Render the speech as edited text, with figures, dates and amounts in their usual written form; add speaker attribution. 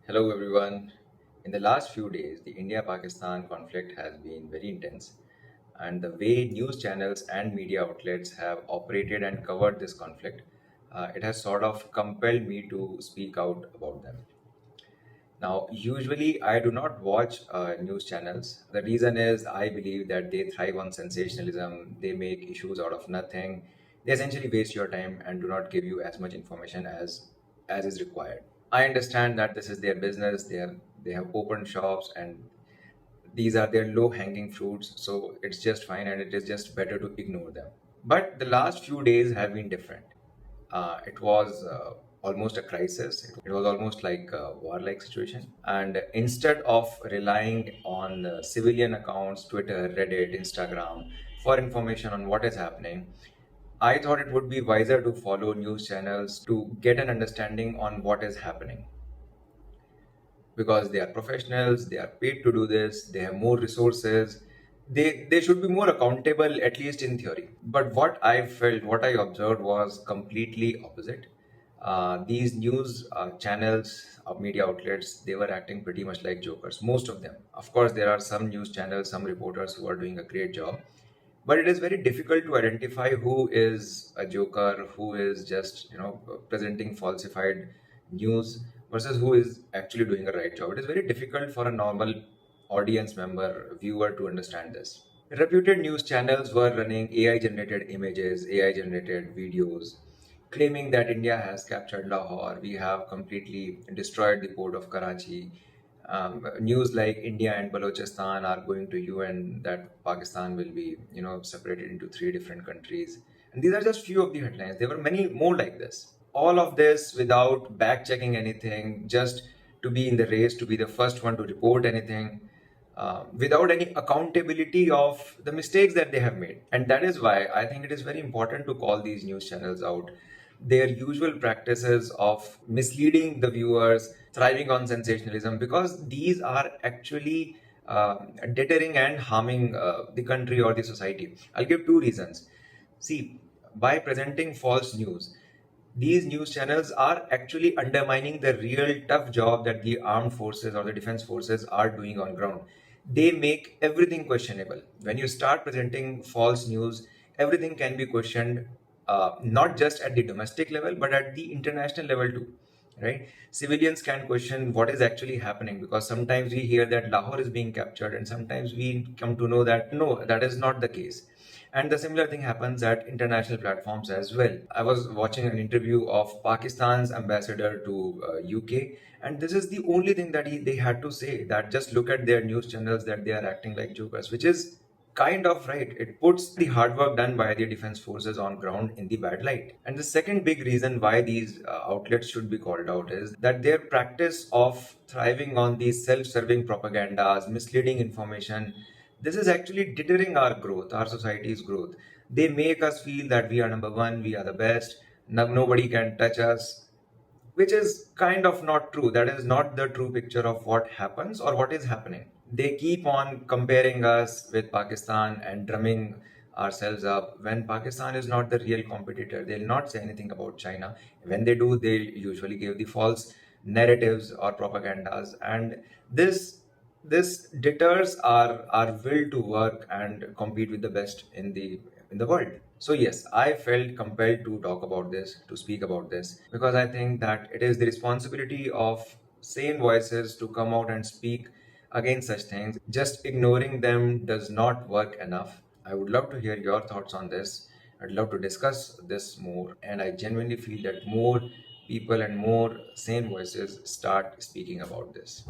Speaker 1: Hello everyone. In the last few days, the India-Pakistan conflict has been very intense, and the way news channels and media outlets have operated and covered this conflict, it has sort of compelled me to speak out about them. Now, usually I do not watch news channels. The reason is I believe that they thrive on sensationalism, they make issues out of nothing, they essentially waste your time and do not give you as much information as is required. I understand that this is their business, they have opened shops and these are their low hanging fruits, so it's just fine and it is just better to ignore them. But the last few days have been different. It was almost a crisis. It was almost like a war-like situation. And instead of relying on civilian accounts, Twitter, Reddit, Instagram, for information on what is happening, I thought it would be wiser to follow news channels to get an understanding on what is happening because they are professionals, they are paid to do this, they have more resources, they should be more accountable, at least in theory. But what I felt, what I observed was completely opposite. These news channels, media outlets, they were acting pretty much like jokers, most of them. Of course, there are some news channels, some reporters who are doing a great job, but it is very difficult to identify who is a joker, who is just presenting falsified news versus who is actually doing a right job. It is very difficult for a normal audience member, viewer to understand this. Reputed news channels were running AI generated images, AI generated videos, claiming that India has captured Lahore, we have completely destroyed the port of Karachi. News like India and Balochistan are going to UN, that Pakistan will be, separated into three different countries. And these are just few of the headlines. There were many more like this. All of this without back checking anything, just to be in the race, to be the first one to report anything, without any accountability of the mistakes that they have made. And that is why I think it is very important to call these news channels out. Their usual practices of misleading the viewers, thriving on sensationalism, because these are actually deterring and harming the country or the society. I'll give two reasons. See, by presenting false news, these news channels are actually undermining the real tough job that the armed forces or the defense forces are doing on ground. They make everything questionable. When you start presenting false news, everything can be questioned, not just at the domestic level, but at the international level too. Right? Civilians can question what is actually happening because sometimes we hear that Lahore is being captured, and sometimes we come to know that no, that is not the case. And the similar thing happens at international platforms as well. I was watching an interview of Pakistan's ambassador to UK, and this is the only thing that they had to say, that just look at their news channels, that they are acting like jokers, which is kind of right. It puts the hard work done by the defense forces on ground in the bad light. And the second big reason why these outlets should be called out is that their practice of thriving on these self-serving propagandas, misleading information, this is actually deterring our growth, our society's growth. They make us feel that we are number one, we are the best, nobody can touch us, which is kind of not true. That is not the true picture of what happens or what is happening. They keep on comparing us with Pakistan and drumming ourselves up when Pakistan is not the real competitor. They'll not say anything about China. When they do, they usually give the false narratives or propagandas, and this deters our will to work and compete with the best in the world. So yes, I felt compelled to talk about this, to speak about this, because I think that it is the responsibility of sane voices to come out and speak against such things. Just ignoring them does not work enough. I would love to hear your thoughts on this. I'd love to discuss this more, and I genuinely feel that more people and more sane voices start speaking about this.